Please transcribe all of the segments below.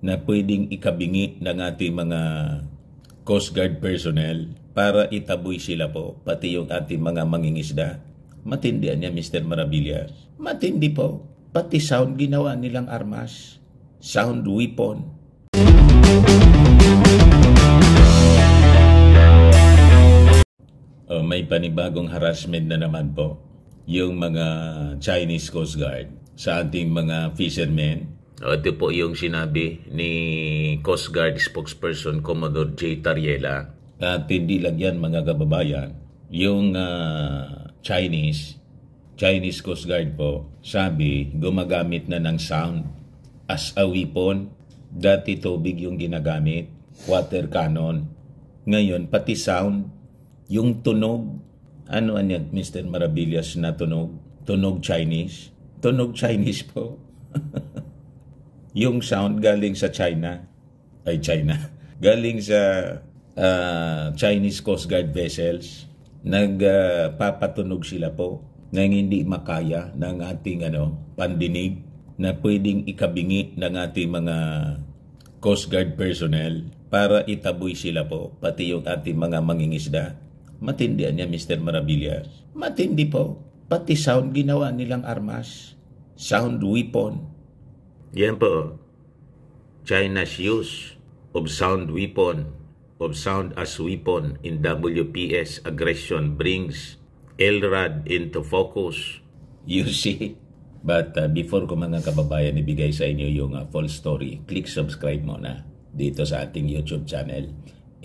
na pwedeng ikabingi ng ating mga Coast Guard personnel para itaboy sila po, pati yung ating mga mangingisda. Matindi niya, Mr. Maravillas. Matindi po. Pati sound ginawa nilang armas. Sound weapon. May panibagong harassment na naman po yung mga Chinese Coast Guard sa ating mga fishermen. Ito po yung sinabi ni Coast Guard spokesperson Commodore J. Tariela. At hindi lang yan mga kababayan. Yung Chinese Coast Guard po, sabi gumagamit na ng sound as a weapon. Dati tubig yung ginagamit, water cannon. Ngayon pati sound, yung tunog. Ano yan, Mr. Maravillas, na tunog? Tunog Chinese? Tunog Chinese po. Yung sound galing sa China. Galing sa Chinese Coast Guard vessels. Nagpapatunog sila po nang hindi makaya ng ating pandinig na pwedeng ikabingi ng ating mga Coast Guard personnel para itaboy sila po, pati yung ating mga mangingisda. Matindi niya, Mr. Maravillas. Matindi po. Pati sound ginawa nilang armas. Sound weapon. Yan po. China's use of sound weapon, of sound as weapon in WPS aggression brings LRAD into focus. You see? But before ko mga kababayan ibigay sa inyo yung full story, click subscribe muna dito sa ating YouTube channel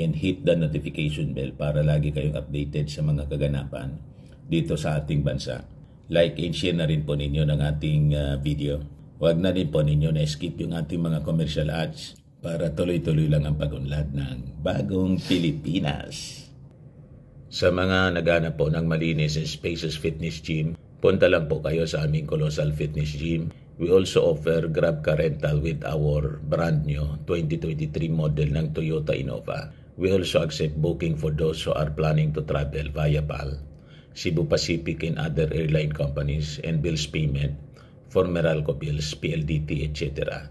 and hit the notification bell para lagi kayong updated sa mga kaganapan dito sa ating bansa. Like and share na rin po ninyo ng ating video. Huwag na rin po ninyo na skip yung ating mga commercial ads para tuloy-tuloy lang ang pag-unlad ng bagong Pilipinas. Sa mga naghanap po ng malinis and spacious fitness gym, punta lang po kayo sa aming Colossal Fitness Gym. We also offer Grab Car Rental with our brand new 2023 model ng Toyota Innova. We also accept booking for those who are planning to travel via PAL, Cebu Pacific and other airline companies, and bills payment for Meralco bills, PLDT, etc.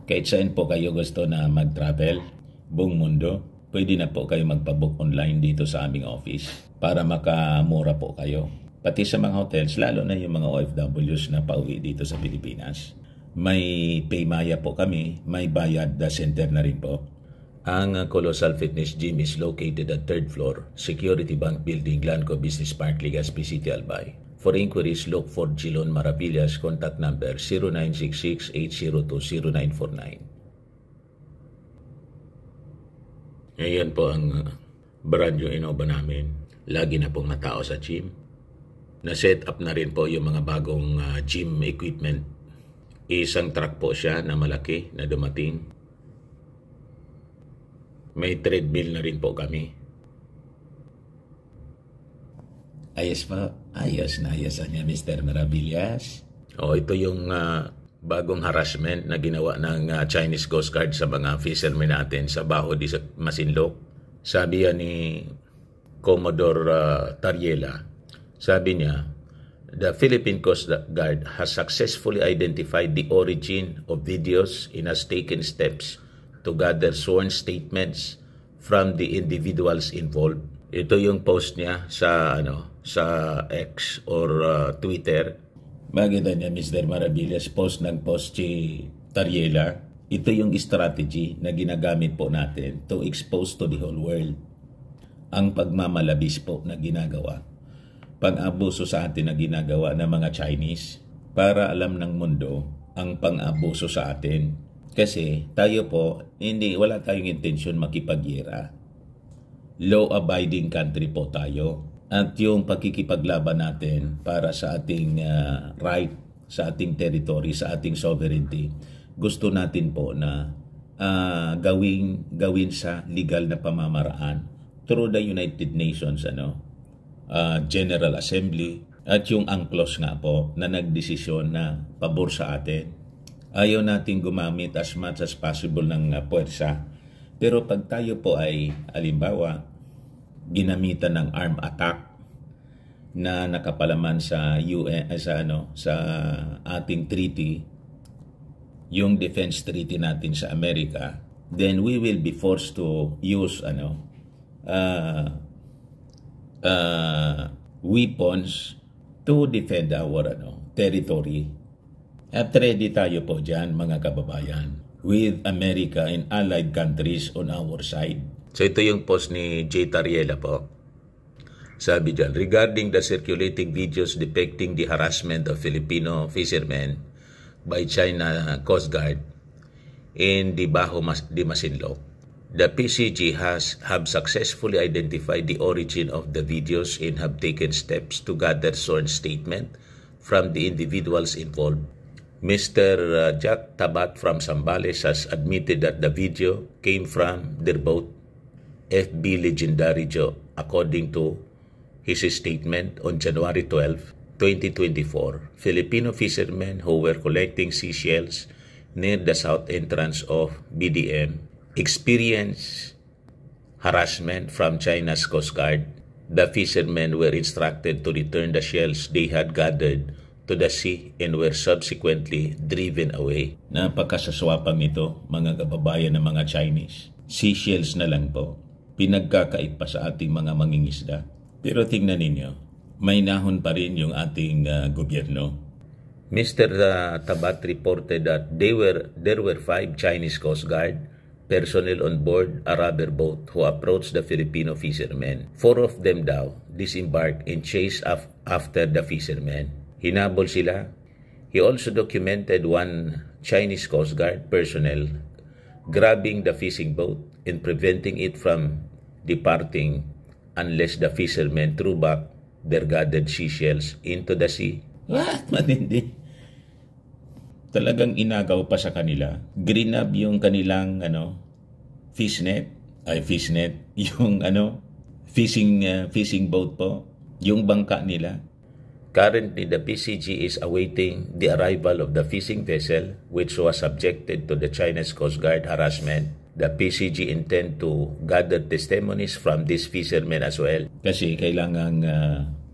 Kahit saan po kayo gusto na mag-travel, buong mundo, pwede na po kayo magpabook online dito sa aming office para makamura po kayo. Pati sa mga hotels, lalo na yung mga OFWs na pauwi dito sa Pilipinas. May Paymaya po kami, may bayad center na rin po. Ang Colossal Fitness Gym is located at 3rd floor, Security Bank Building, Lanco Business Park, Legazpi City, Albay. For inquiries, look for Gilon Maravillas. Contact number 0966-802-0949. Ayan po ang brand new Innova namin. Lagi na pong matao sa gym. Na-set up na rin po yung mga bagong gym equipment. Isang truck po siya na malaki na dumating. May treadmill na rin po kami. Ayos pa. Ayos na niya, Mr. Maravillas. Ito yung bagong harassment na ginawa ng Chinese Coast Guard sa mga fishermen natin sa Baho di Masinloc. Sabi yan ni Commodore Tariela, sabi niya, the Philippine Coast Guard has successfully identified the origin of videos and has taken steps to gather sworn statements from the individuals involved. Ito yung post niya sa X or Twitter. Maganda niya, Mr. Maravillas, post si Tariela. Ito yung strategy na ginagamit po natin to expose to the whole world ang pagmamalabis po na ginagawa, pang-abuso sa atin na ginagawa ng mga Chinese para alam ng mundo ang pang-abuso sa atin. Kasi tayo po, wala tayong intensyon makipagyera. Law-abiding country po tayo. At yung pagkikipaglaban natin para sa ating right, sa ating territory, sa ating sovereignty, gusto natin po na gawin sa legal na pamamaraan through the United Nations General Assembly at yung UNCLOS nga po na nagdesisyon na pabor sa atin. Ayaw natin gumamit as much as possible ng puwersa. Pero pag tayo po ay, halimbawa, ginamitan ng armed attack na nakapalaman sa UN, sa ating treaty, yung defense treaty natin sa Amerika, then we will be forced to use weapons to defend our territory. At ready tayo po dyan, mga kababayan, with America and allied countries on our side. So ito yung post ni J. Tariela po. Sabi dyan, regarding the circulating videos depicting the harassment of Filipino fishermen by China Coast Guard in the Bajo de Masinloc, the PCG have successfully identified the origin of the videos and have taken steps to gather sworn statement from the individuals involved. Mr. Jack Tabat from Zambales has admitted that the video came from their boat, FB Legendary Joe, according to his statement on January 12, 2024. Filipino fishermen who were collecting seashells near the south entrance of BDM experienced harassment from China's Coast Guard. The fishermen were instructed to return the shells they had gathered to the sea and were subsequently driven away. Napakasaswapang ito, mga kababayan ng mga Chinese. Seashells na lang po. Pinagkakait pa sa ating mga mangingisda. Pero tingnan ninyo, may nahon pa rin yung ating gobyerno. Mr. Tabat reported that there were 5 Chinese Coast Guard personnel on board a rubber boat who approached the Filipino fishermen. 4 of them daw disembarked and chased after the fishermen. Hinabol sila. He also documented 1 Chinese Coast Guard personnel grabbing the fishing boat and preventing it from departing unless the fishermen threw back their gathered seashells into the sea. What? Matindi. Talagang inagaw pa sa kanila. Grinab yung kanilang fishnet, yung fishing boat po, yung bangka nila. Currently, the PCG is awaiting the arrival of the fishing vessel which was subjected to the Chinese Coast Guard harassment. The PCG intend to gather testimonies from these fishermen as well. Kasi kailangang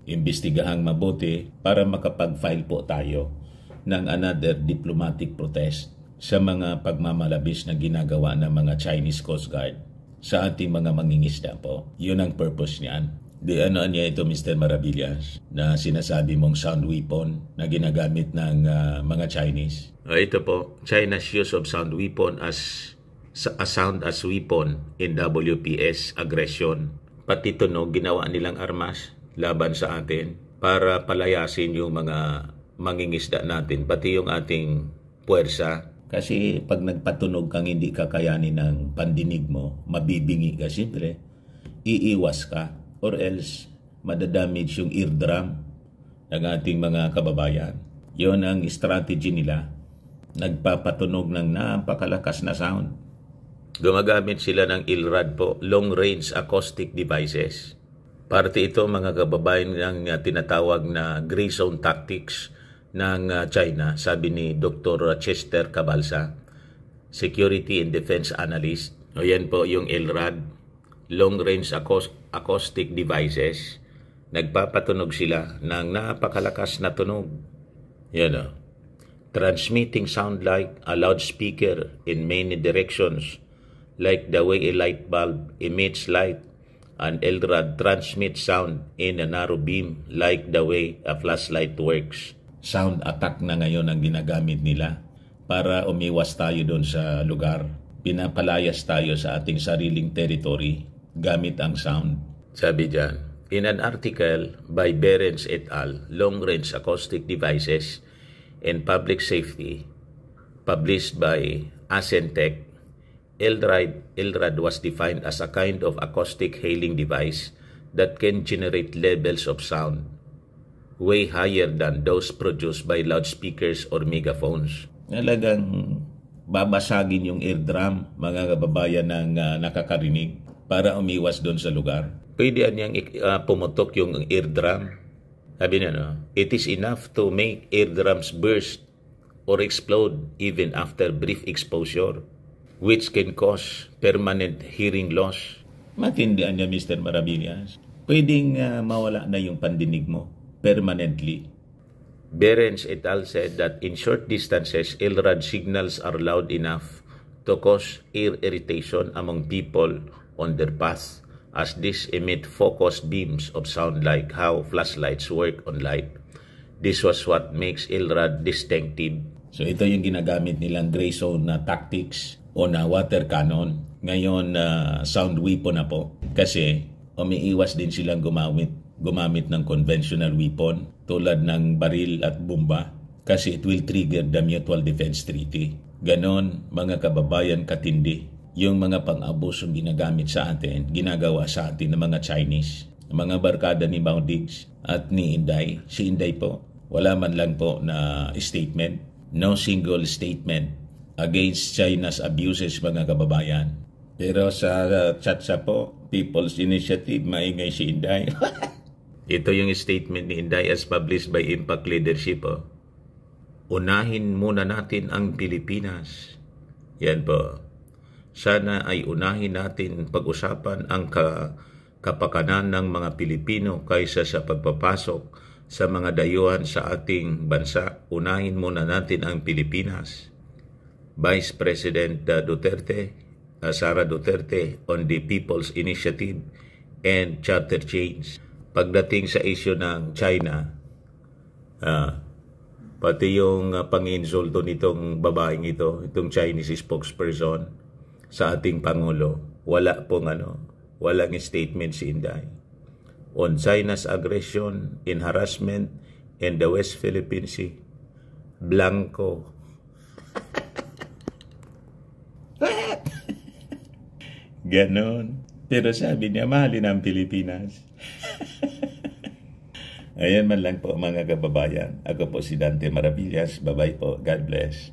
imbestigahang mabuti para makapag-file po tayo ng another diplomatic protest sa mga pagmamalabis na ginagawa ng mga Chinese Coast Guard sa ating mga mangingisda po. Yun ang purpose niyan. Di ano niya ito, Mr. Maravillas, na sinasabi mong sound weapon na ginagamit ng mga Chinese? Ito po, China's use of sound weapon as weapon in WPS aggression. Pati tunog, ginawa nilang armas laban sa atin para palayasin yung mga mangingisda natin, pati yung ating puwersa. Kasi pag nagpatunog kang hindi kakayanin ng pandinig mo, mabibingi ka, siyempre, iiwas ka. Or else, madadamage yung eardrum ng ating mga kababayan. Yon ang strategy nila. Nagpapatunog ng napakalakas na sound. Gumagamit sila ng ILRAD po, Long Range Acoustic Devices. Parte ito, mga kababayan, ng tinatawag na Gray Zone Tactics ng China, sabi ni Dr. Chester Cabalsa, Security and Defense Analyst. O yan po yung ILRAD, Long Range Acoustic Devices. Nagpapatunog sila ng napakalakas na tunog. Yan o. Transmitting sound like a loudspeaker in many directions, like the way a light bulb emits light. An LRAD transmits sound in a narrow beam, like the way a flashlight works. Sound attack na ngayon ang ginagamit nila para umiwas tayo doon sa lugar. Pinapalayas tayo sa ating sariling territory gamit ang sound. Sabi dyan, in an article by Berens et al., Long Range Acoustic Devices and Public Safety, published by Ascentech, LRAD was defined as a kind of acoustic hailing device that can generate levels of sound way higher than those produced by loudspeakers or megaphones. Talagang babasagin yung eardrum, mga kababayan ng nakakarinig, para umiwas doon sa lugar. Pwede niyang pumutok yung eardrum. Sabi niya, it is enough to make eardrums burst or explode even after brief exposure, which can cause permanent hearing loss. Matindihan niya, Mr. Maravillas. Pwedeng mawala na yung pandinig mo permanently. Behrens et al. Said that in short distances, ILRAD signals are loud enough to cause ear irritation among people on their path, as these emit focused beams of sound like how flashlights work on light. This was what makes ILRAD distinctive. So ito yung ginagamit nilang gray zone na tactics o na water cannon. Ngayon, sound weapon na po. Kasi umiiwas din silang gumamit ng conventional weapon tulad ng baril at bomba kasi it will trigger the Mutual Defense Treaty. Ganon, mga kababayan katindi, yung mga pang-abusong ginagamit sa atin, ginagawa sa atin ng mga Chinese, mga barkada ni Maudix at ni Inday. Si Inday po, wala man lang po na statement, no single statement against China's abuses, mga kababayan. Pero sa chat po, People's Initiative, maingay si Inday. Ito yung statement ni Inday as published by Impact Leadership. Unahin muna natin ang Pilipinas. Yan po. Sana ay unahin natin pag-usapan ang kapakanan ng mga Pilipino kaysa sa pagpapasok sa mga dayuhan sa ating bansa. Unahin muna natin ang Pilipinas. Vice President Sara Duterte on the People's Initiative and Charter Change. Pagdating sa issue ng China, pati yung pang-insulto nitong babaeng ito, itong Chinese spokesperson sa ating Pangulo, walang statement si Inday. On China's aggression and harassment in the West Philippine Sea, blanco. Ganon. Pero sabi niya, mahalin ang Pilipinas. Ayan man lang po mga kababayan. Ako po si Dante Maravillas. Bye-bye po. God bless.